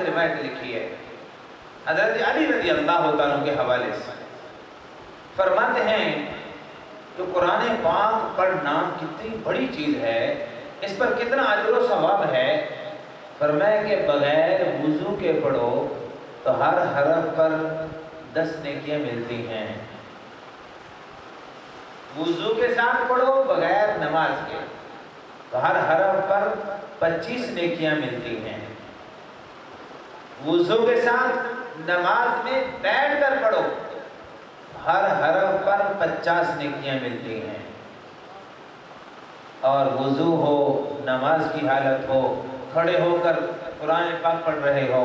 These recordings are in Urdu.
روایت لکھی ہے حضرت علی رضی اللہ تعالیٰ کے حوالے سے، فرماتے ہیں کہ قرآن پاک پڑھنا کتنی بڑی چیز ہے، اس پر کتنا اجر و ثواب ہے۔ فرمایا کہ بغیر وضو کے پڑھو تو ہر حرف پر 10 نیکیاں ملتی ہیں، وضو کے ساتھ پڑھو بغیر نماز کے تو ہر حرف پر 25 نیکیاں ملتی ہیں، وضو کے ساتھ نماز میں بیٹھ کر پڑھو ہر حرف پر 50 نیکیاں ملتی ہیں، اور وضو ہو، نماز کی حالت ہو، کھڑے ہو کر قرآن پاک پڑھ رہے ہو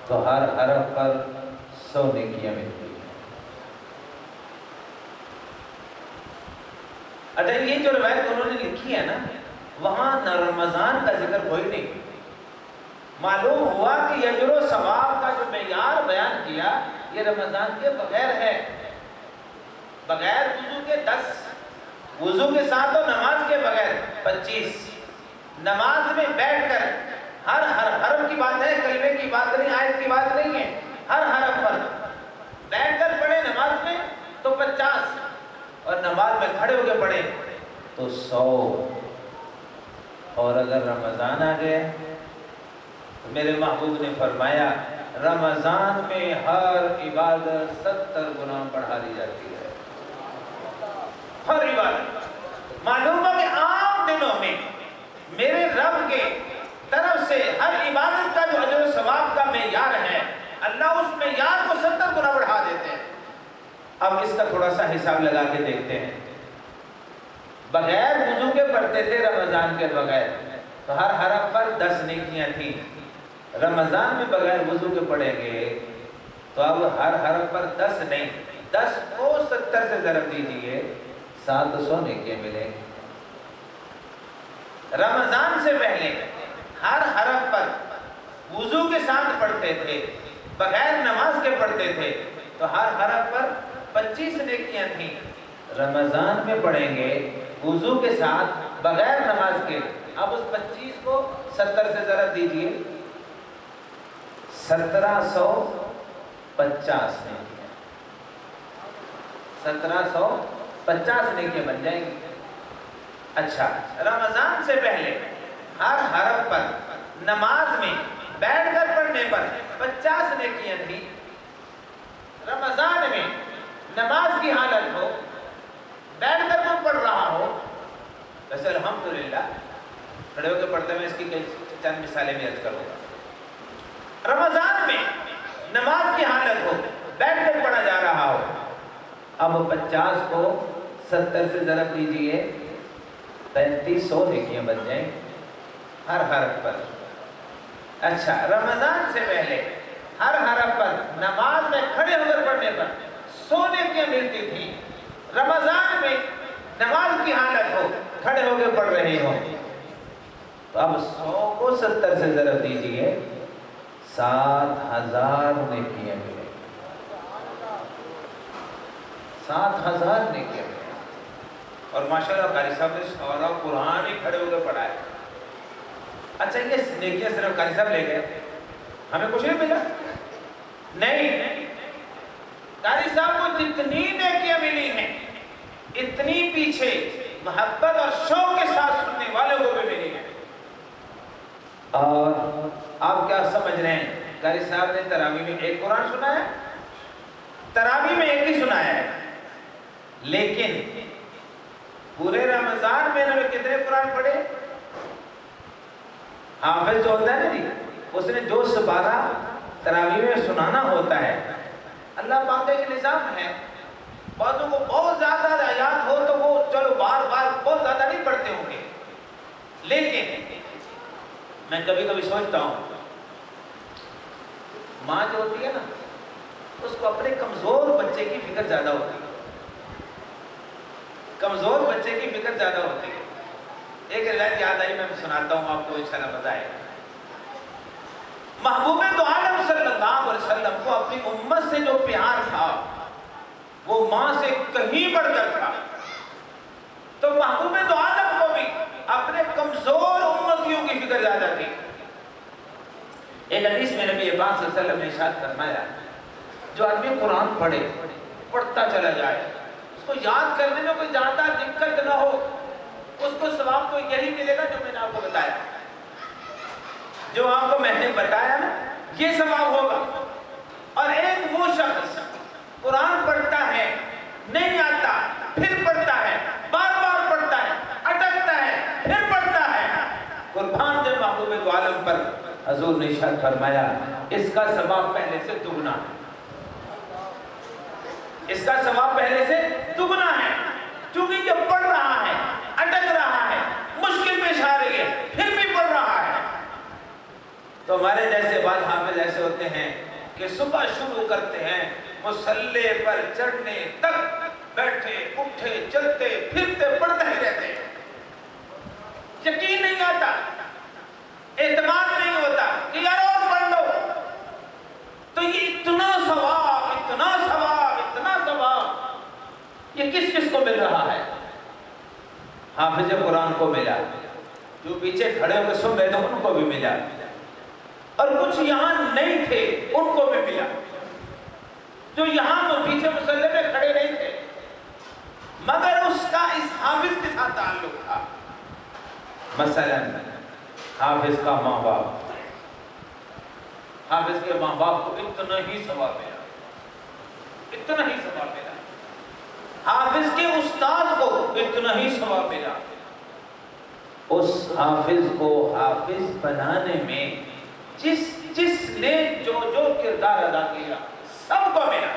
تو ہر حرف پر 100 نیکیاں ملتی ہیں۔ اچھا، یہ جو روایت انہوں نے لکھی ہے نا، وہاں رمضان کا ذکر کوئی نہیں۔ معلوم ہوا کہ اجر و ثواب کا جو معیار بیان کیا یہ رمضان کے بغیر ہے، بغیر وضو کے 10، وضو کے ساتھ اور نماز کے بغیر 25، نماز میں بیٹھ کر ہر حرف کی بات ہے، کلمے کی بات نہیں، آیت کی بات نہیں ہے، ہر حرف پر بیٹھ کر پڑھے نماز میں تو 50، اور نماز میں کھڑے ہو کے پڑھے تو 100، اور اگر رمضان آ گئے تو میرے محبوب نے فرمایا رمضان میں ہر عبادت 70 گنا بڑھا دی جاتی ہے، ہر عبادت۔ معلوم ہے کہ عام دنوں میں میرے رب کے طرف سے ہر عبادت کا جو اجر و ثواب کا معیار ہے، اللہ اس معیار کو 70 گنا بڑھا دیتے ہیں۔ اب اس کا تھوڑا سا حساب لگا کے دیکھتے ہیں، بغیر وضو کے پڑھتے تھے رمضان کے بغیر تو ہر حرف پر 10 نیکیاں تھیں، رمضان میں بغیر وضو کے پڑھیں گے تو اب ہر حرف پر 10 نہیں، 10 کو 70 سے ضرب دیجئے 700 نیکیاں ملیں گے۔ رمضان سے پہلے ہر حرف پر وضو کے ساتھ پڑھتے تھے، بغیر نماز کے پڑھتے تھے تو ہر حرف پر 25 نیکیاں تھیں، رمضان میں پڑھیں گے وضو کے ساتھ بغیر نماز کے، اب اس 25 کو 70 سے ضرب دیجئے 1750 نیکیاں، 1750 نیکیاں بن جائیں گی۔ اچھا، رمضان سے پہلے ہر حرف پر نماز میں بیٹھ کر پڑھنے پر 50 نیکیاں تھیں، رمضان میں نماز کی حالت ہو، بیٹھ کر کوئی پڑھ رہا ہو، ویسے الحمدللہ کھڑے ہو کے پڑھتے میں اس کی کئی چند مثالیں بھی عرض کروں گا۔ رمضان میں نماز کی حالت ہو، بیٹھ کر پڑھا جا رہا ہو، اب 50 کو 70 سے ضرب دیجئے 3500 نیکیاں بن جائیں ہر حرف پر۔ اچھا، رمضان سے پہلے ہر حرف پر نماز میں کھڑے ہو کر پڑھنے پر 100 نیکیاں ملتی تھی، رمضان میں نماز کی حالت ہو، کھڑے ہو کے پڑھ رہے ہو تو اب 100 کو 70 سے ضرب دیجئے 7000 نیکیاں ملیں، 7000 نیکیاں ملیں۔ اور ماشاءاللہ قاری صاحب نے سارا قرآن ہی کھڑے ہو کے پڑھا ہے۔ اچھا، یہ نیکیاں صرف قاری صاحب لے گئے، ہمیں کچھ نہیں ملا؟ نہیں، قاری صاحب کو جتنی نیکیاں ملی ہیں اتنی پیچھے محبت اور شوق کے ساتھ سننے والے کو بھی ملی ہیں۔ اور آپ کیا سمجھ رہے ہیں، قاری صاحب نے تراویح میں ایک قرآن سنایا، تراویح میں ایک ہی سنایا ہے، لیکن پورے رمضان میں انہوں نے کتنے قرآن پڑھے؟ حافظ جو ہوتا ہے نا جی، اس نے جو سپارہ تراویح میں سنانا ہوتا ہے، اللہ پاک کا ایک نظام ہے، بعضوں کو بہت زیادہ آیات ہو تو وہ چلو بار بار بہت زیادہ نہیں پڑھتے ہوں گے، لیکن میں کبھی کبھی سوچتا ہوں ماں جو ہوتی ہے نا اس کو اپنے کمزور بچے کی فکر زیادہ ہوتی ہے، کمزور بچے کی فکر زیادہ ہوتی ہے۔ ایک روایت یاد آئی، میں سناتا ہوں آپ کو، انشاءاللہ مزہ آئے گا۔ محبوب دو عالم صلی اللہ علیہ وسلم کو اپنی امت سے جو پیار تھا وہ ماں سے کہیں بڑھ کر تھا، تو محبوب دو عالم کو بھی اپنے کمزور امتیوں کی فکر زیادہ تھی۔ ایک حدیث میں نبی پاک صلی اللہ علیہ وسلم نے ارشاد فرمایا جو آدمی قرآن پڑھتا چلا جائے اس کو یاد کرنے میں کوئی زیادہ دقت نہ ہو اس کو ثواب تو یہی ملے گا جو میں نے آپ کو بتایا جو آپ کو میں نے بتایا نا یہ ثواب ہوگا اور ایک وہ شخص قرآن پڑھتا ہے نہیں آتا پھر پڑھتا ہے بار بار پڑھتا ہے اٹکتا ہے پھر پڑھتا ہے قربان جب محبوب دو عالم پر حضور نے ارشاد فرمایا اس کا ثواب پہلے سے دگنا ہے اس کا ثواب پہلے سے دگنا ہے چونکہ یہ پڑھ رہا ہے اٹک رہا ہے مشکل پیش آ رہی ہے پھر بھی پڑھ رہا ہے تو ہمارے جیسے بعض حافظ ایسے ہوتے ہیں کہ صبح شروع کرتے ہیں مصلی پر چڑھنے تک بیٹھے اٹھے چلتے پھرتے پڑھتے ہی رہتے ہیں یقین نہیں آتا اعتماد نہیں ہوتا کہ یار اور پڑھ لو تو یہ اتنا ثواب اتنا ثواب اتنا ثواب یہ کس کس کو مل رہا ہے حافظ قرآن کو ملا جو پیچھے کھڑے ہوئے سن رہے تھے ان کو بھی ملا اور کچھ یہاں نہیں تھے ان کو بھی ملا جو یہاں پیچھے مصلی پہ کھڑے نہیں تھے مگر اس کا اس حافظ کے ساتھ تعلق تھا مثلا حافظ کا ماں باپ حافظ کے ماں باپ کو اتنا ہی ثواب ملا اتنا ہی ثواب ملا حافظ کے استاد کو اتنا ہی ثواب ملا اس حافظ کو حافظ بنانے میں جس نے جو کردار ادا کیا سب کو ملا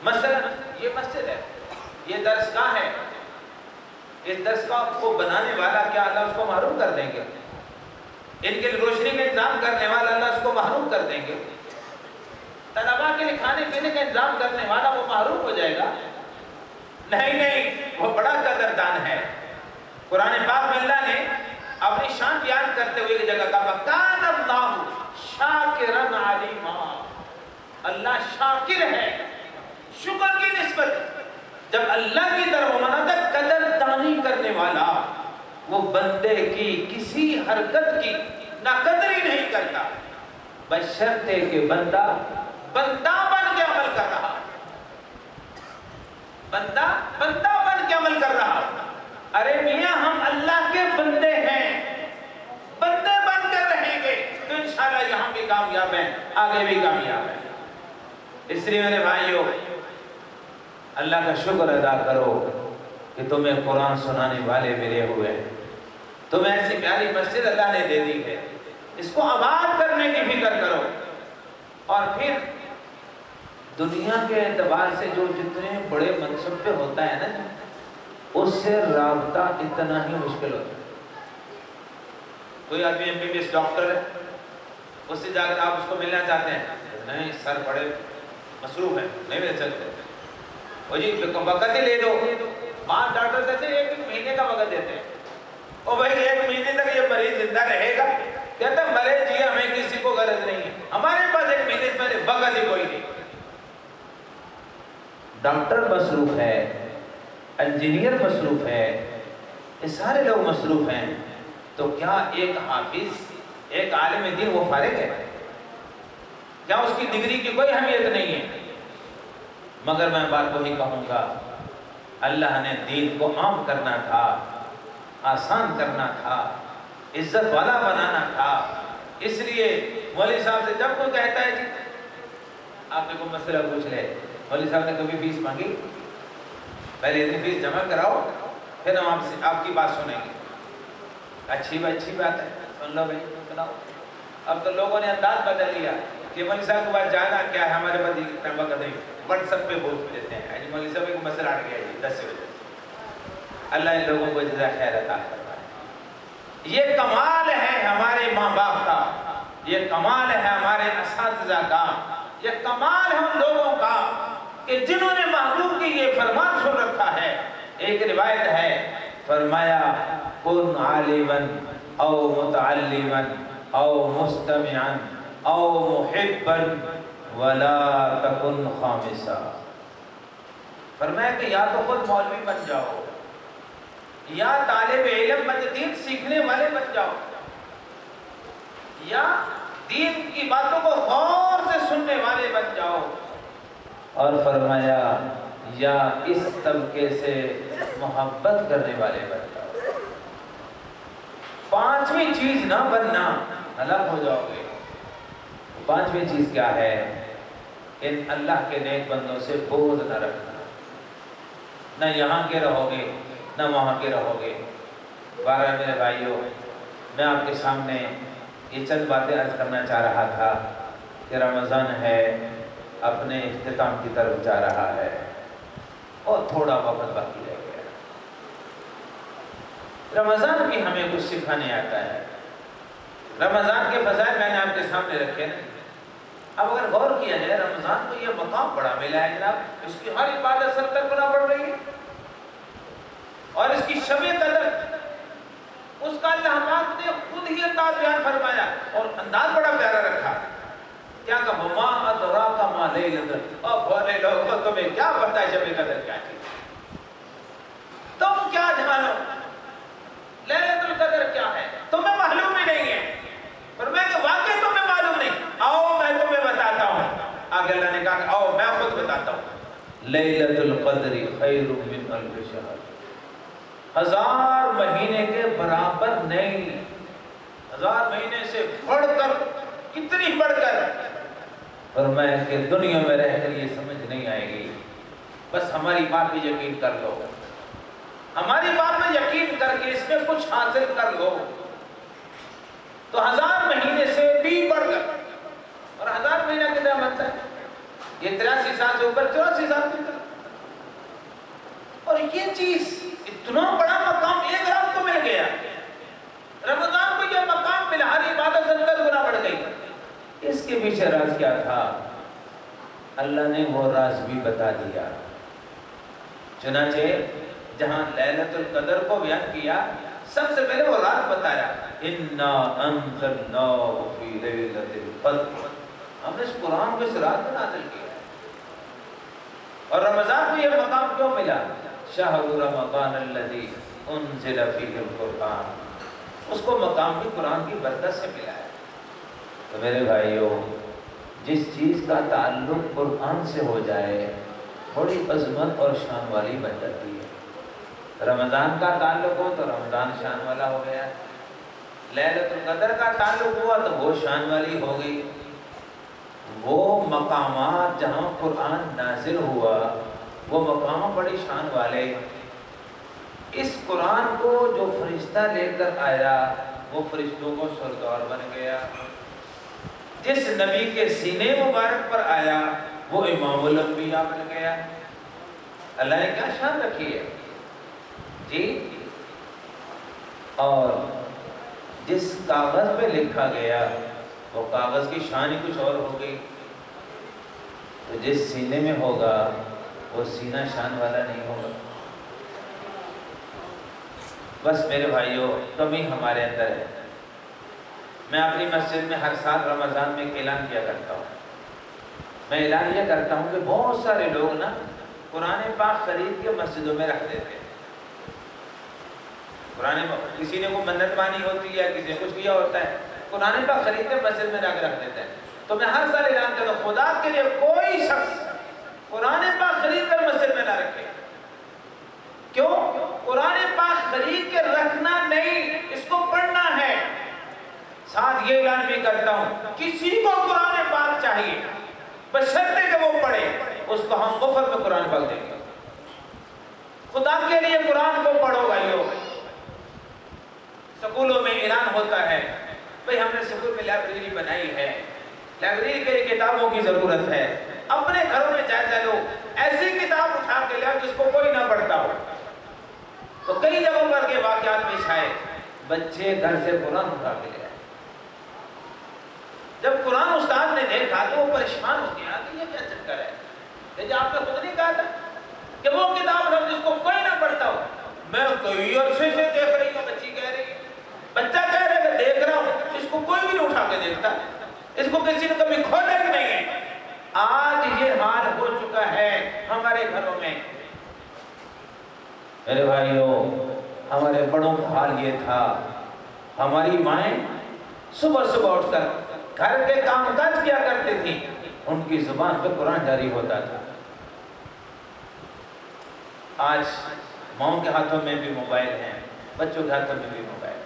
مثلا یہ مسجد ہے یہ درسگاہ ہے اس درسگاہ کو بنانے والا کیا اللہ اس کو محروم کر دیں گے ان کے روشنی کا انتظام کرنے والا اللہ اس کو محروم کر دیں گے طلباء کے لیے کھانے پینے کا انتظام کرنے والا وہ محروم ہو جائے گا نہیں وہ بڑا قدردان ہے قرآن پاک میں اللہ نے اپنی شان بیان کرتے ہوئے ایک جگہ کہا کان اللہ شاکرن علیما اللہ شاکر ہے شکر کی نسبت جب اللہ کی طرف مناتا قدردانی کرنے والا وہ بندے کی کسی حرکت کی ناقدری نہیں کرتا بشرطے کہ بندہ بن کے عمل کر رہا بندہ بن کے عمل کر رہا ارے میاں ہم اللہ کے بندے ہیں بندے بن کر رہیں گے تو انشاءاللہ یہاں بھی کامیاب ہیں آگے بھی کامیاب ہیں اس لیے میرے بھائیوں اللہ کا شکر ادا کرو کہ تمہیں قرآن سنانے والے ملے ہوئے ہیں تمہیں ایسی پیاری مسجد اللہ نے دے دی ہے اس کو آباد کرنے کی فکر کرو اور پھر دنیا کے اعتبار سے جو جتنے بڑے منصب پہ ہوتا ہے نا اس سے رابطہ اتنا ہی مشکل ہوتا ہے کوئی آدمی MBBS ڈاکٹر ہے اس سے جا کر آپ اس کو ملنا چاہتے ہیں نہیں سر بڑے مصروف ہیں نہیں مل سکتے وہ جی وقت ہی لے دو وہاں ڈاکٹر کہتے ہیں 1 مہینے کا وقت دیتے ہیں او بھائی 1 مہینے تک یہ مریض زندہ رہے گا کہتا ہے مرے جی ہمیں کسی کو غرض نہیں ہے ہمارے پاس 1 مہینے سے پہلے وقت ہی کوئی نہیں ڈاکٹر مصروف ہے انجینئر مصروف ہے یہ سارے لوگ مصروف ہیں تو کیا ایک حافظ ایک عالم دین وہ فارغ ہے کیا اس کی ڈگری کی کوئی اہمیت نہیں ہے مگر میں بات وہی کہوں گا اللہ نے دین کو عام کرنا تھا آسان کرنا تھا عزت والا بنانا تھا اس لیے مولوی صاحب سے جب کوئی کہتا ہے جی آپ نے کوئی مسئلہ پوچھ لے مولوی صاحب نے کبھی فیس مانگی پہلے اتنی فیس جمع کراؤ پھر ہم آپ کی بات سنیں گے اچھی بات ہے سن لو بھائی سناؤ اب تو لوگوں نے انداز بدل لیا کہ مولوی صاحب کے بعد جانا کیا ہے ہمارے پاس اتنا وقت نہیں واٹس ایپ پہ بھوج دیتے ہیں مولوی صاحب کو مسئلہ اٹھ گیا جی 10 بجے اللہ ان لوگوں کو جزا خیر عطا فرمائے یہ کمال ہے ہمارے ماں باپ کا یہ کمال ہے ہمارے اساتذہ کا یہ کمال ہے ان لوگوں کا کہ جنہوں نے محبوب کی یہ فرمان سن رکھا ہے ایک روایت ہے فرمایا کن عالما او متعلما او مستمعا او محبا ولا تکن خامسا فرمایا کہ یا تو خود مولوی بن جاؤ یا طالب علم بن دین سیکھنے والے بن جاؤ یا دین کی باتوں کو غور سے سننے والے بن جاؤ، اور فرمایا یا اس طبقے سے محبت کرنے والے بن جاؤ۔ پانچویں چیز نہ بننا، ہلاک ہو جاؤ گے۔ پانچویں چیز کیا ہے؟ ان اللہ کے نیک بندوں سے بغض نہ رکھنا، نہ یہاں کے رہو گے نہ وہاں کے رہو گے۔ بارہ میرے بھائیوں، میں آپ کے سامنے یہ چند باتیں عرض کرنا چاہ رہا تھا کہ رمضان ہے، اپنے اختتام کی طرف جا رہا ہے اور تھوڑا وقت باقی رہ گیا۔ رمضان بھی ہمیں کچھ سکھانے آتا ہے۔ رمضان کے فضائل میں نے آپ کے سامنے رکھے نا۔ اب اگر غور کیا جائے، رمضان کو یہ مقام بڑا ملا ہے جناب، اس کی ہر عبادت 70 گنا بڑھ رہی ہے، اور اس کی شب قدر اس کا اللہ پاک نے خود ہی انداز بیان فرمایا، اور انداز بڑا پیارا رکھا۔ کیا کہ وما ادراک ما لیلۃ القدر، اور بولے لوگوں تمہیں کیا پتہ ہے شب قدر کیا چیز؟ تم کیا جانو لیلۃ القدر کیا ہے؟ تمہیں معلوم ہی نہیں ہے۔ فرمایا کہ واقعی تمہیں معلوم نہیں، آؤ میں تمہیں بتاتا ہوں۔ آگے اللہ نے کہا کہ آؤ میں خود بتاتا ہوں۔ لیلۃ القدر خیر من الف شہر، 1000 مہینے کے برابر نہیں، 1000 مہینے سے بڑھ کر، کتنی بڑھ کر۔ فرمایا کہ دنیا میں رہ کر یہ سمجھ نہیں آئے گی، بس ہماری بات پہ یقین کر لو، ہماری بات میں یقین کر کے اس میں کچھ حاصل کر لو۔ تو 1000 مہینے سے بھی بڑھ کر، اور 1000 مہینہ کتنا بنتا ہے؟ یہ 83 سال سے اوپر 84 سال سے، اور یہ چیز اتنا بڑا مقام ایک رات کو مل گیا۔ رمضان کو یہ مقام ملا، ہر عبادت 70 گنا بڑھ گئی۔ اس کے پیچھے راز کیا تھا؟ اللہ نے وہ راز بھی بتا دیا۔ چنانچہ جہاں لیلۃ القدر کو بیان کیا، سب سے پہلے وہ راز بتایا، اِنَّا أَنزَلْنَاهُ فِي لَيْلَةِ الْقَدْرِ، ہم نے اس قرآن کو اس رات میں نازل کیا ہے۔ اور رمضان کو یہ مقام کیوں ملا؟ شَهْرُ رَمَضَانَ الَّذِي أُنزِلَ فِيهِ الْقُرْآنُ، اس کو مقام بھی قرآن کی برکت سے ملا ہے۔ تو میرے بھائیوں، جس چیز کا تعلق قرآن سے ہو جائے بڑی عظمت اور شان والی بن جاتی ہے۔ رمضان کا تعلق ہو تو رمضان شان والا ہو گیا، لیلۃ القدر کا تعلق ہوا تو وہ شان والی ہو گئی۔ وہ مقامات جہاں قرآن نازل ہوا وہ مقام بڑی شان والے۔ اس قرآن کو جو فرشتہ لے کر آیا وہ فرشتوں کو سردار بن گیا، جس نبی کے سینے مبارک پر آیا وہ امام الانبیاء بن گیا۔ اللہ نے کیا شان رکھی ہے جی۔ اور جس کاغذ پہ لکھا گیا وہ کاغذ کی شان ہی کچھ اور ہو گئی، تو جس سینے میں ہوگا وہ سینہ شان والا نہیں ہوگا۔ بس میرے بھائیوں، کمی ہمارے اندر ہے۔ میں اپنی مسجد میں ہر سال رمضان میں ایک اعلان کیا کرتا ہوں۔ میں اعلان یہ کرتا ہوں کہ بہت سارے لوگ نا قرآن پاک خرید کے مسجدوں میں رکھ دیتے ہیں۔ قرآن پاک کسی نے کوئی منت مانی ہوتی ہے، کسی نے کچھ کیا ہوتا ہے، قرآن پاک خرید کے مسجد میں رکھ دیتے ہیں۔ تو میں ہر سال اعلان کرتا ہوں، خدا کے لیے کوئی شخص قرآن پاک خرید کر مسجد میں نہ رکھے۔ کیوں؟ قرآن پاک خرید کے رکھنا نہیں، اس کو پڑھنا ہے۔ ساتھ یہ اعلان بھی کرتا ہوں، کسی کو قرآن پاک چاہیے، بشرطے کہ وہ پڑھے، اس کو ہم مفت میں قرآن پاک دیں گے۔ خدا کے لیے قرآن کو پڑھو بھائیو۔ سکولوں میں اعلان ہوتا ہے، بھئی ہم نے سکول میں لائبریری بنائی ہے، لائبریری کے لیے کتابوں کی ضرورت ہے، اپنے گھروں میں جائزہ لو، ایسی کتاب اٹھا کے لاؤ جس کو کوئی نہ پڑھتا ہو۔ تو کئی جگہوں پر کے واقعات پیش آئے، بچے گھر سے قرآن اٹھا کے لے آئے۔ جب قرآن استاد نے دیکھا تو وہ پریشان ہو گیا کہ یہ کیا چکر ہے؟ لیکن آپ نے خود نہیں کہا تھا کہ وہ کتاب ہے جس کو کوئی نہ پڑھتا ہو۔ میں کئی عرصے سے دیکھ رہی ہوں، بچی کہہ رہی ہے، بچہ کہہ رہا ہے کہ دیکھ رہا ہوں، اس کو کوئی بھی نہیں اٹھا کے دیکھتا، اس کو کسی نے کبھی کھولا کہ نہیں ہے۔ آج یہ حال ہو چکا ہے ہمارے گھروں میں۔ میرے بھائیوں، ہمارے بڑوں کا حال یہ تھا، ہماری مائیں صبح صبح اٹھ کر گھر کے کام کاج کیا کرتے تھیں، ان کی زبان پہ قرآن جاری ہوتا تھا۔ آج ماؤں کے ہاتھوں میں بھی موبائل ہیں، بچوں کے ہاتھوں میں بھی موبائل۔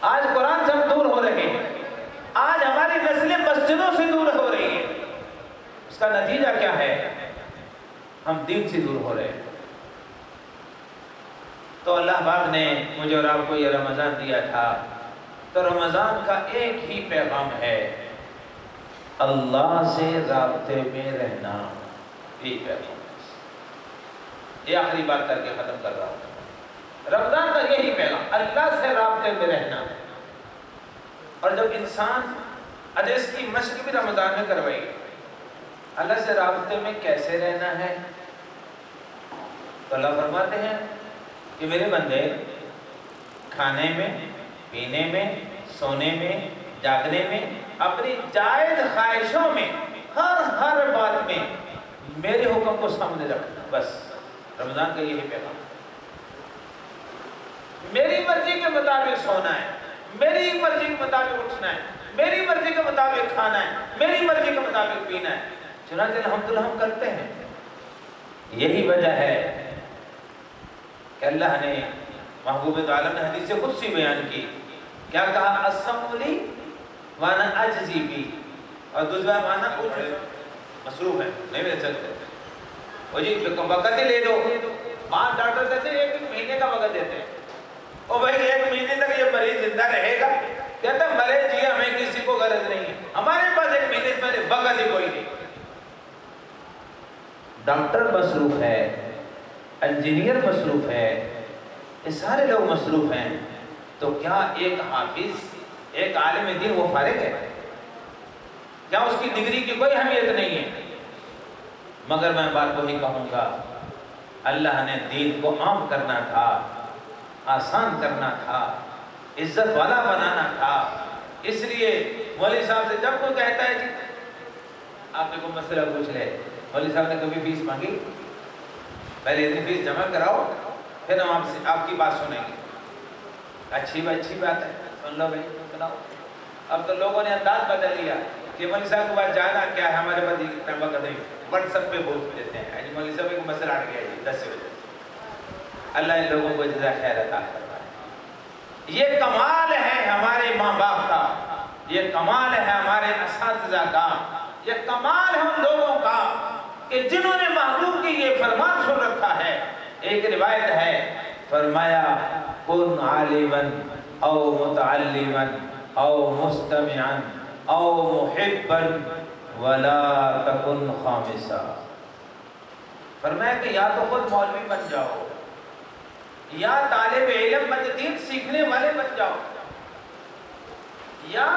آج قرآن سے ہم دور ہو رہے ہیں، آج ہماری نسلیں مسجدوں سے دور ہو رہی ہیں۔ اس کا نتیجہ کیا ہے؟ ہم دین سے دور ہو رہے ہیں۔ تو اللہ پاک نے مجھے اور آپ کو یہ رمضان دیا تھا، تو رمضان کا ایک ہی پیغام ہے، اللہ سے رابطے میں رہنا۔ یہی پیغام ہے، یہ آخری بات کر کے ختم کر رہا ہوں۔ رمضان کا یہی پیغام، اللہ سے رابطے میں رہنا۔ اور جب انسان اس کی مشق بھی رمضان میں کروائی، اللہ سے رابطے میں کیسے رہنا ہے، تو اللہ فرماتے ہیں کہ میرے بندے کھانے میں، پینے میں، سونے میں، جاگنے میں، اپنی جائز خواہشوں میں، ہر بات میں میرے حکم کو سامنے رکھنا۔ بس رمضان کا یہی پیغام، میری مرضی کے مطابق سونا ہے، میری مرضی کے مطابق اٹھنا ہے، میری مرضی کے مطابق کھانا ہے، میری مرضی کے مطابق پینا ہے۔ چنانچہ الحمدللہ ہم کرتے ہیں۔ یہی وجہ ہے کہ اللہ نے محبوب عالم نے حدیث قدسی بیان کی، کیا کہا؟ السمع لی وانا اجزی بی، اور دوسرا معنی مصروف ہے، نہیں مل سکتے، وہ جی وقت ہی لے دو۔ ماں ڈاکٹر کہتے ہیں ایک مہینے کا وقت دیتے ہیں، اور بھائی ایک مہینے تک یہ مریض زندہ رہے گا؟ کہتے ہیں مرے جی ہمیں کسی کو غرض نہیں ہے، ہمارے پاس ایک مہینے سے پہلے وقت ہی کوئی نہیں۔ ڈاکٹر مصروف ہے، انجینئر مصروف ہے، یہ سارے لوگ مصروف ہیں، تو کیا ایک حافظ، ایک عالم دین وہ فارغ ہے؟ کیا اس کی ڈگری کی کوئی اہمیت نہیں ہے؟ مگر میں بات وہی کہوں گا، اللہ نے دین کو عام کرنا تھا، آسان کرنا تھا، عزت والا بنانا تھا۔ اس لیے مولوی صاحب سے جب کوئی کہتا ہے جی آپ نے کوئی مسئلہ پوچھ لے، مولوی صاحب نے کبھی فیس مانگی؟ پہلے اتنی فیس جمع کراؤ، پھر ہم آپ کی بات سنیں گے۔ اچھی بات ہے، سن لو بھائی، سناؤ۔ اب تو لوگوں نے انداز بدل لیا کہ مولوی صاحب کے پاس جانا کیا ہے، ہمارے پاس اتنا وقت نہیں، واٹس ایپ پہ بول دیتے ہیں جی مولوی صاحب کو مسئلہ اٹھ گیا جی 10 بجے۔ اللہ ان لوگوں کو جزا خیر عطا فرمائے۔ یہ کمال ہے ہمارے ماں باپ کا، یہ کمال ہے ہمارے اساتذہ کا، یہ کمال ہے ان لوگوں کا کہ جنہوں نے محبوب کی یہ فرمان سن رکھا ہے۔ ایک روایت ہے، فرمایا کن عالما او متعلما او مستمعا او محبا ولا تکن خامسا۔ فرمایا کہ یا تو خود مولوی بن جاؤ، یا طالب علم بن، دین سیکھنے والے بن جاؤ، یا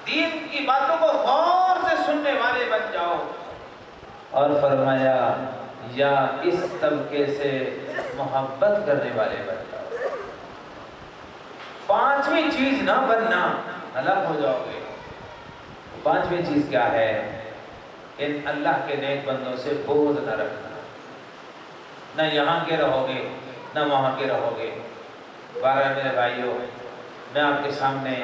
دین کی باتوں کو غور سے سننے والے بن جاؤ، اور فرمایا یا اس طبقے سے محبت کرنے والے بن جاؤ۔ پانچویں چیز نہ بننا، الگ ہو جاؤ گے۔ پانچویں چیز کیا ہے؟ ان اللہ کے نیک بندوں سے بغض نہ رکھنا، نہ یہاں کے رہو گے نہ وہاں کے رہو گے۔ بارہ میرے بھائیوں، میں آپ کے سامنے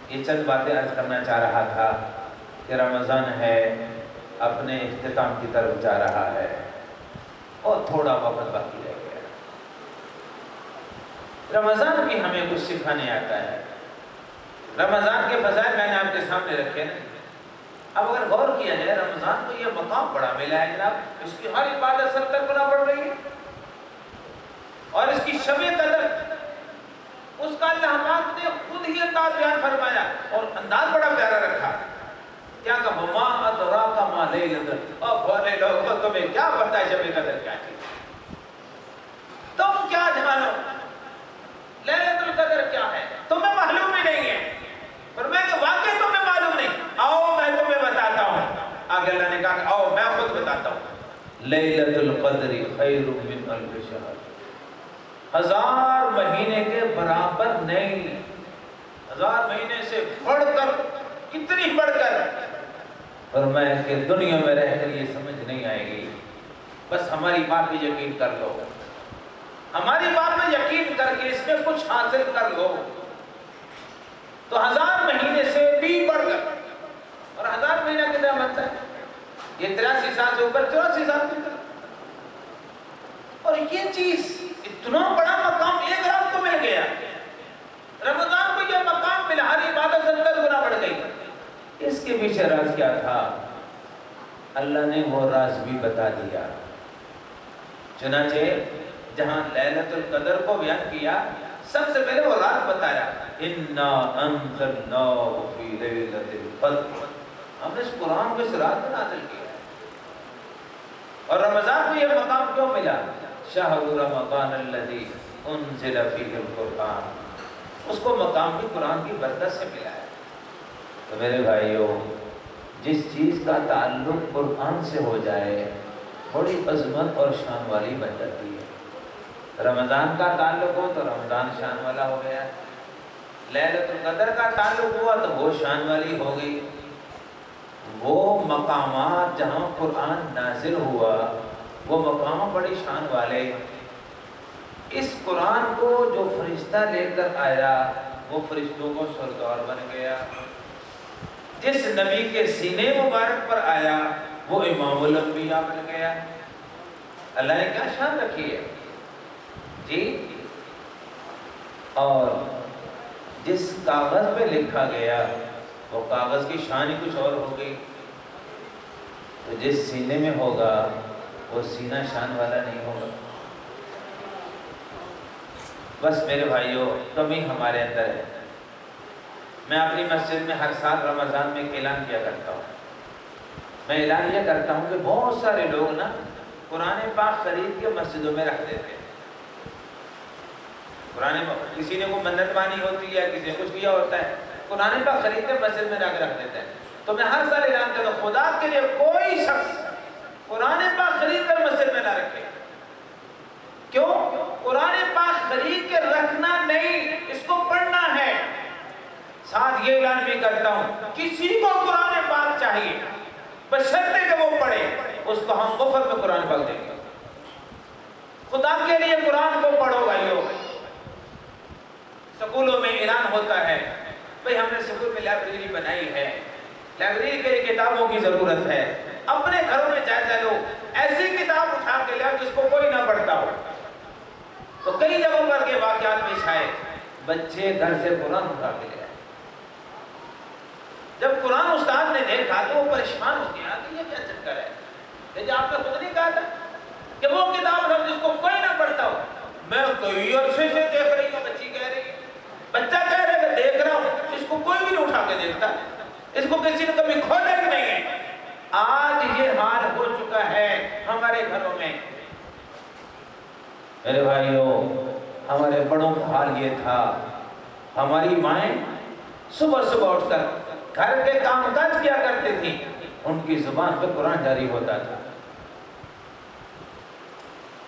یہ چند باتیں عرض کرنا چاہ رہا تھا کہ رمضان ہے، اپنے اختتام کی طرف جا رہا ہے، اور تھوڑا وقت باقی رہ گیا۔ رمضان بھی ہمیں کچھ سکھانے آتا ہے۔ رمضان کے فضائل میں نے آپ کے سامنے رکھے نا۔ اب اگر غور کیا جائے، رمضان کو یہ مقام بڑا ملا ہے جناب، اس کی ہر عبادت 70 گنا بڑھ رہی ہے، اور اس کی شب قدر اس کا اللہ پاک نے خود ہی انداز بیان فرمایا، اور انداز بڑا پیارا رکھا۔ کیا کہ وما ادراک ما لیلۃ القدر، اور بولے لوگوں تمہیں کیا پتہ ہے شب قدر کیا چیز؟ تم کیا جانو لیلۃ القدر کیا ہے؟ تمہیں معلوم ہی نہیں ہے۔ فرمایا کہ واقعی تمہیں معلوم نہیں، آؤ میں تمہیں بتاتا ہوں۔ آگے اللہ نے کہا کہ آؤ میں خود بتاتا ہوں۔ لیلۃ القدر خیر من الف شہر، 1000 مہینے کے برابر نہیں، 1000 مہینے سے بڑھ کر، کتنی بڑھ کر۔ فرمایا کہ دنیا میں رہ کر یہ سمجھ نہیں آئے گی، بس ہماری بات پہ یقین کر لو، ہماری بات پہ یقین کر کے اس میں کچھ حاصل کر لو۔ تو 1000 مہینے سے بھی بڑھ کر، اور 1000 مہینہ کتنا بنتا ہے؟ یہ 83 سال سے اوپر 84 سال بنتا ہے۔ اور یہ چیز اتنا بڑا مقام ایک رات کو مل گیا، رمضان کو یہ مقام ملا، ہر عبادت 70 گنا بڑھ گئی۔ اس کے پیچھے راز کیا تھا؟ اللہ نے وہ راز بھی بتا دیا۔ چنانچہ جہاں لیلۃ القدر کو بیان کیا، سب سے پہلے وہ راز بتایا، اِنَّا أَنزَلْنَاهُ فِي لَيْلَةِ الْقَدْرِ، ہم نے اس قرآن کو اس رات میں نازل کیا ہے۔ اور رمضان کو یہ مقام کیوں ملا؟ شَهْرُ رَمَضَانَ الَّذِي أُنزِلَ فِيهِ الْقُرْآنُ، اس کو مقام بھی قرآن کی برکت سے ملا ہے۔ تو میرے بھائیوں، جس چیز کا تعلق قرآن سے ہو جائے بڑی عظمت اور شان والی بن جاتی ہے۔ رمضان کا تعلق ہو تو رمضان شان والا ہو گیا، لیلۃ القدر کا تعلق ہوا تو وہ شان والی ہو گئی۔ وہ مقامات جہاں قرآن نازل ہوا وہ مقام بڑی شان والے۔ اس قرآن کو جو فرشتہ لے کر آیا وہ فرشتوں کو سردار بن گیا، جس نبی کے سینے مبارک پر آیا وہ امام الانبیاء بن گیا۔ اللہ نے کیا شان رکھی ہے جی۔ اور جس کاغذ پہ لکھا گیا وہ کاغذ کی شان ہی کچھ اور ہو گئی، تو جس سینے میں ہوگا وہ سینہ شان والا نہیں ہوگا۔ بس میرے بھائیوں، کمی ہمارے اندر ہے۔ میں اپنی مسجد میں ہر سال رمضان میں ایک اعلان کیا کرتا ہوں۔ میں اعلان یہ کرتا ہوں کہ بہت سارے لوگ نا قرآن پاک خرید کے مسجدوں میں رکھ دیتے ہیں۔ کسی نے کوئی منت مانی ہوتی ہے، کسی نے کچھ کیا ہوتا ہے، قرآن پاک خرید کے مسجد میں رکھ دیتے ہیں۔ تو میں ہر سال اعلان کرتا ہوں، خدا کے لیے کوئی شخص قرآن پاک خرید کر مسجد میں نہ رکھے۔ کیوں؟ قرآن پاک خرید کے رکھنا نہیں، اس کو پڑھنا ہے۔ ساتھ یہ اعلان بھی کرتا ہوں، کسی کو قرآن پاک چاہیے، بشرطے کہ وہ پڑھے، اس کو ہم مفت میں قرآن پاک دیں گے۔ خدا کے لیے قرآن کو پڑھو بھائیو۔ سکولوں میں اعلان ہوتا ہے، بھئی ہم نے سکول میں لائبریری بنائی ہے، لائبریری کے لیے کتابوں کی ضرورت ہے، اپنے گھروں میں جائزہ لو، ایسی کتاب اٹھا کے لیا جس کو کوئی نہ پڑھتا ہو۔ تو کئی جگہوں پر کے واقعات پیش آئے، بچے گھر سے قرآن اٹھا کے لے آئے۔ جب قرآن استاد نے دیکھا تو وہ پریشان ہو گیا کہ یہ کیا چکر ہے، لیکن آپ نے خود نہیں کہا تھا کہ وہ کتاب ہے جس کو کوئی نہ پڑھتا ہو۔ میں کئی عرصے سے دیکھ رہی ہوں، بچی کہہ رہی ہے، بچہ کہہ رہا ہے کہ دیکھ رہا ہوں، اس کو کوئی بھی نہیں اٹھا کے دیکھتا، اس کو کسی نے کبھی کھولا ہی نہیں ہے۔ آج یہ حال ہو چکا ہے ہمارے گھروں میں۔ میرے بھائیوں، ہمارے بڑوں کا حال یہ تھا، ہماری مائیں صبح صبح اٹھ کر گھر کے کام کاج کیا کرتی تھی، ان کی زبان پہ قرآن جاری ہوتا تھا۔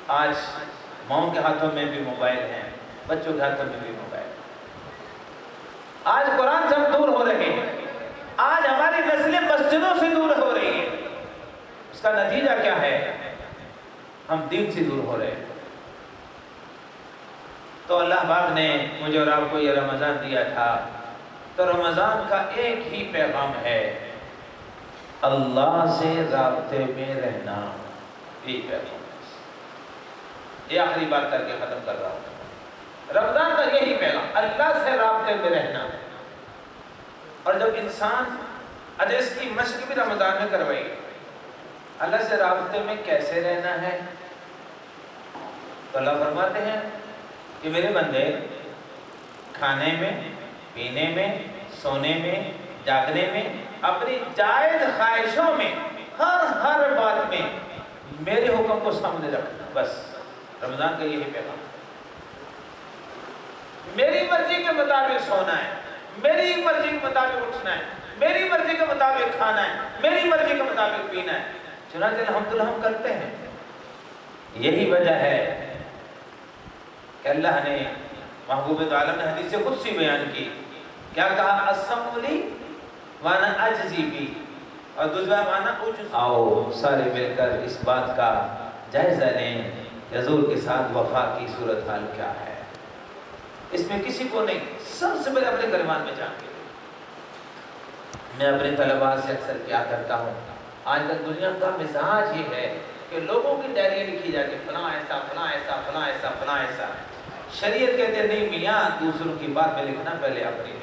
آج ماؤں کے ہاتھوں میں بھی موبائل ہیں، بچوں کے ہاتھوں میں بھی موبائل۔ آج قرآن سے ہم دور ہو رہے ہیں، آج ہماری نسلیں مسجدوں سے دور ہو رہی ہیں۔ اس کا نتیجہ کیا ہے؟ ہم دین سے دور ہو رہے ہیں۔ تو اللہ پاک نے مجھے اور آپ کو یہ رمضان دیا تھا، تو رمضان کا ایک ہی پیغام ہے، اللہ سے رابطے میں رہنا۔ یہی پیغام ہے، یہ آخری بات کر کے ختم کر رہا ہوں۔ رمضان کا یہی پیغام، اللہ سے رابطے میں رہنا۔ اور جب انسان اس کی مشق بھی رمضان میں کروائی، اللہ سے رابطے میں کیسے رہنا ہے، تو اللہ فرماتے ہیں کہ میرے بندے کھانے میں، پینے میں، سونے میں، جاگنے میں، اپنی جائز خواہشوں میں، ہر بات میں میرے حکم کو سامنے رکھنا۔ بس رمضان کا یہی پیغام، میری مرضی کے مطابق سونا ہے، میری مرضی کے مطابق اٹھنا ہے، میری مرضی کے مطابق کھانا ہے، میری مرضی کے مطابق پینا ہے۔ چنانچہ الحمدللہ ہم کرتے ہیں۔ یہی وجہ ہے کہ اللہ نے محبوب عالم نے حدیث قدسی بیان کی، کیا کہا؟ السمع لی وانا اجزی بی، اور دوسرا معنی آؤ سارے مل کر اس بات کا جائزہ لیں کہ حضور کے ساتھ وفا کی صورتحال کیا ہے۔ اس میں کسی کو نہیں، سب سے پہلے اپنے گریبان میں جان کے میں اپنے طلباء سے اکثر کیا کرتا ہوں، آج تک دنیا کا مزاج یہ ہے کہ لوگوں کی ڈائریاں لکھی جاتی، فلاں ایسا فلاں ایسا فلاں ایسا فلاں ایسا۔ شریعت کہتے ہیں نہیں میاں، دوسروں کی بات میں لکھنا پہلے اپنی لکھنا۔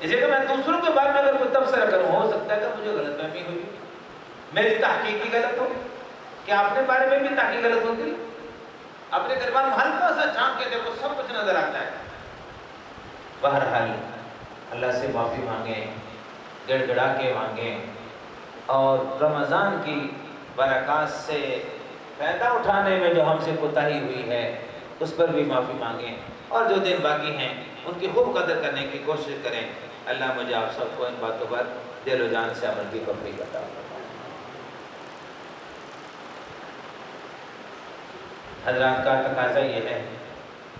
اسی کہ میں دوسروں کے بارے میں اگر کوئی تبصرہ کروں، ہو سکتا ہے کہ مجھے غلط فہمی ہوئی، میری تحقیق کی غلط ہو، کہ اپنے بارے میں بھی تحقیق غلط ہوتی، اپنے دربار میں ہلکا سا جھانک کے دیکھو سب کچھ نظر آتا ہے۔ بہرحال اللہ سے معافی مانگیں، گڑ گڑا کے مانگیں، اور رمضان کی برکات سے فائدہ اٹھانے میں جو ہم سے کوتاہی ہوئی ہے اس پر بھی معافی مانگیں، اور جو دن باقی ہیں ان کی خوب قدر کرنے کی کوشش کریں۔ اللہ مجھے آپ سب کو ان باتوں پر دل و جان سے عمل کی توفیق عطا فرمائے۔ حضرات کا تقاضا یہ ہے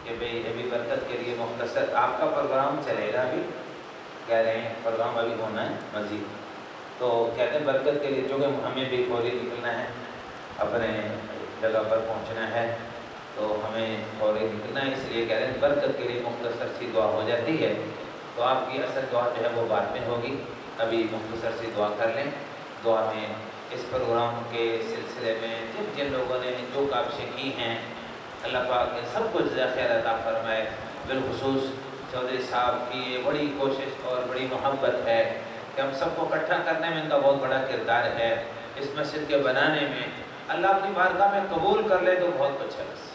کہ بھئی ابھی برکت کے لیے مختصر آپ کا پروگرام چلے گا، ابھی کہہ رہے ہیں پروگرام ابھی ہونا ہے مزید، تو کہتے ہیں برکت کے لیے چونکہ ہمیں بھی فوری نکلنا ہے، اپنے جگہ پر پہنچنا ہے، تو ہمیں فوری نکلنا ہے، اس لیے کہہ رہے ہیں برکت کے لیے مختصر سی دعا ہو جاتی ہے، تو آپ کی اصل دعا جو ہے وہ بعد میں ہوگی، ابھی مختصر سی دعا کر لیں۔ دعا میں اس پروگرام کے سلسلے میں جن لوگوں نے جو کاوشیں کی ہیں اللہ پاک نے سب کو جزائے خیر عطا فرمائے۔ بالخصوص چودھری صاحب کی یہ بڑی کوشش اور بڑی محبت ہے کہ ہم سب کو اکٹھا کرنے میں ان کا بہت بڑا کردار ہے، اس مسجد کے بنانے میں اللہ اپنی بارگاہ میں قبول کر لے تو بہت کچھ ہے۔ بس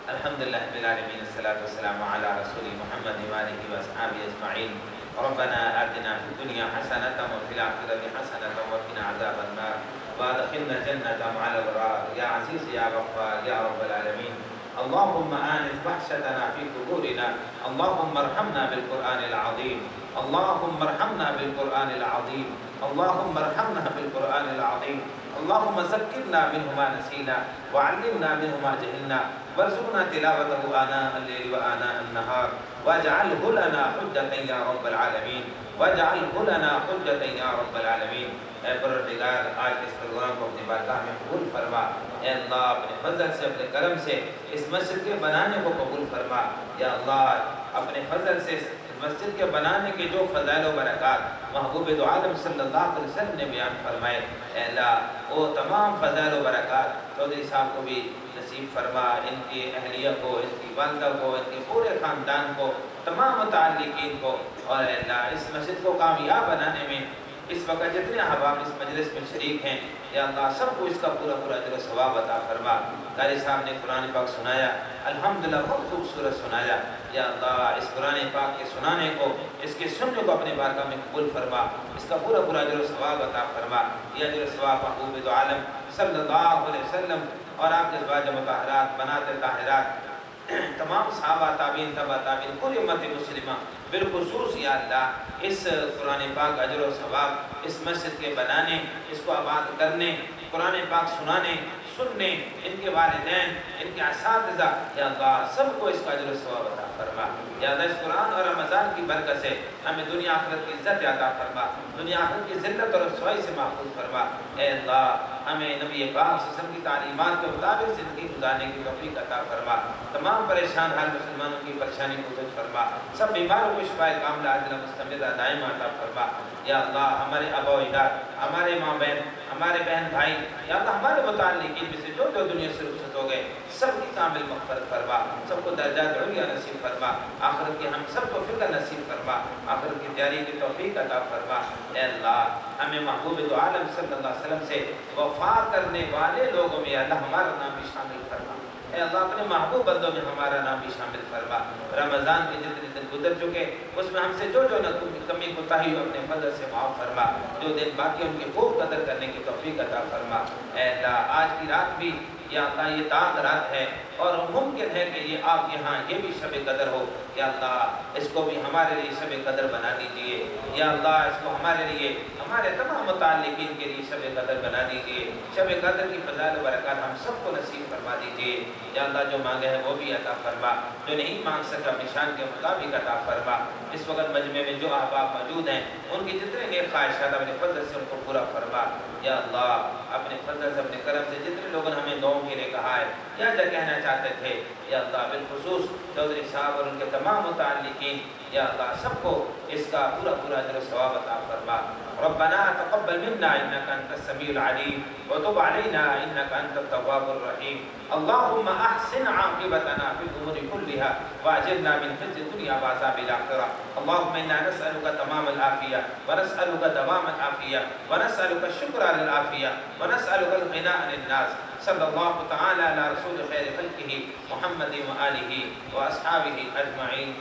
الحمدللہ رب العالمین، الصلاۃ والسلام علی رسول محمد وآلہ وصحبہ اجمعین۔ ربنا آتنا فی الدنیا حسنۃ وفی الآخرۃ حسنۃ وقنا عذاب النار وادخلنا الجنۃ مع الابرار یا عزیز یا غفار یا رب العالمین۔ اللهم آنس وحشتنا في قبورنا، اللهم ارحمنا بالقرآن العظيم، اللهم ارحمنا بالقرآن العظيم، اللهم ارحمنا بالقرآن العظيم، اللهم ذكرنا منه ما نسينا وعلمنا منه ما جهلنا وارزقنا تلاوته آناء الليل وآناء النهار واجعله لنا حجة يا رب العالمين، واجعله لنا حجة يا رب العالمين۔ اے پروردگار، آج اس پروگرام کو اپنی بارگاہ میں قبول فرما، اے اللہ اپنے فضل سے اپنے کرم سے اس مسجد کے بنانے کو قبول فرما، یا اللہ اپنے فضل سے اس مسجد کے بنانے کے جو فضائل و برکات محبوب دو عالم صلی اللہ علیہ وسلم نے بیان فرمائے، اے اللہ وہ تمام فضائل و برکات چودھری صاحب کو بھی نصیب فرما، ان کی اہلیہ کو، ان کی والدہ کو، ان کے پورے خاندان کو، تمام متعلقین کو، اور اے اللہ اس مسجد کو کامیاب بنانے میں اس وقت جتنے احباب اس مجلس میں شریک ہیں یا اللہ سب کو اس کا پورا پورا اجر و ثواب عطا فرما۔ قاری صاحب نے قرآن پاک سنایا، الحمدللہ بہت خوبصورت سنایا، یا اللہ اس قرآن پاک کے سنانے کو، اس کے سننے کو اپنے بارگاہ میں قبول فرما، اس کا پورا پورا اجر و ثواب عطا فرما۔ یہ اجر و ثواب محبوب دو عالم صلی اللہ علیہ وسلم اور آپ کے ازواج مطہرات بنات طاہرات تمام صحابہ تابعین تبع تابعین پوری امت مسلمہ بالخصوص یا اللہ اس قرآن پاک اجر و ثواب اس مسجد کے بنانے، اس کو آباد کرنے، قرآن پاک سنانے سننے، ان کے والدین، ان کے اساتذہ، یا اللہ سب کو اس کا اجر و ثواب عطا فرما۔ یا اللہ اس قرآن اور رمضان کی برکت سے ہمیں دنیا آخرت کی عزت عطا فرما، دنیا آخرت کی ذلت اور رسوائی سے محفوظ فرما۔ اے اللہ ہمیں نبی پاک صلی اللہ علیہ وسلم کی تعلیمات کے مطابق زندگی گزارنے کی توفیق عطا فرما، تمام پریشان حال مسلمانوں کی پریشانی کو دور فرما، سب بیماروں کو شفائے کاملہ عاجلہ مستمرہ دائمہ عطا فرما۔ یا اللہ ہمارے آبا و اجداد، ہمارے ماں بہن، ہمارے بہن بھائی، یا اللہ ہمارے متعلقین میں سے جو دنیا سے رخصت ہو گئے سب کی کامل مغفرت فرما، سب کو درجات علیہ نصیب فرما، آخرت کی ہم سب کو فکر نصیب فرما، آخرت کی تیاری کی توفیق عطا فرما۔ اے اللہ ہمیں محبوب دو عالم صلی اللہ علیہ وسلم سے وفا کرنے والے لوگوں میں اللہ ہمارا نام بھی شامل فرما۔ اے اللہ اپنے محبوب بندوں میں ہمارا نام بھی شامل فرما۔ رمضان کے جتنے دن گزر چکے اس میں ہم سے جو جو کمی کوتاہی ہو اپنے فضل سے معاف فرما، جو دن باقی ان کی خوب قدر کرنے کی توفیق عطا فرما۔ اے اللہ آج کی رات بھی یا اللہ یہ تاک رات ہے اور ممکن ہے کہ یہ آپ یہاں یہ بھی شب قدر ہو، یا اللہ اس کو بھی ہمارے لیے شب قدر بنا دیجئے، یا اللہ اس کو ہمارے لیے ہمارے تمام متعلقین کے لیے شب قدر بنا دیجئے، شب قدر کی فضائل و برکات ہم سب کو نصیب فرما دیجئے۔ یا اللہ جو مانگے ہیں وہ بھی عطا فرما، جو نہیں مانگ سکا نشان کے مطابق عطا فرما۔ اس وقت مجمع میں جو احباب موجود ہیں ان کی جتنے نیک خواہشات اپنے فضل سے ان کو پورا فرما۔ یا اللہ اپنے فضل سے اپنے کرم سے جتنے لوگوں نے ہمیں دعاؤں کے لیے کہا ہے یا جو کہنا چاہتے تھے، یا اللہ بالخصوص چودھری صاحب اور ان کے تمام متعلقین، یا اللہ سب کو اس کا پورا پورا اجر و ثواب عطا فرما. ربنا تقبل منا انك انت السميع العليم وتب علينا انك انت التواب الرحيم. اللهم احسن عاقبتنا في الامور كلها واجرنا من خزي الدنيا وعذاب الاخره. اللهم انا نسالك تمام العافيه ونسالك دوام العافيه ونسالك الشكر على العافيه ونسالك الغنى عن الناس. صلى الله تعالى على رسول خير خلقه محمد وآله وأصحابه أجمعين.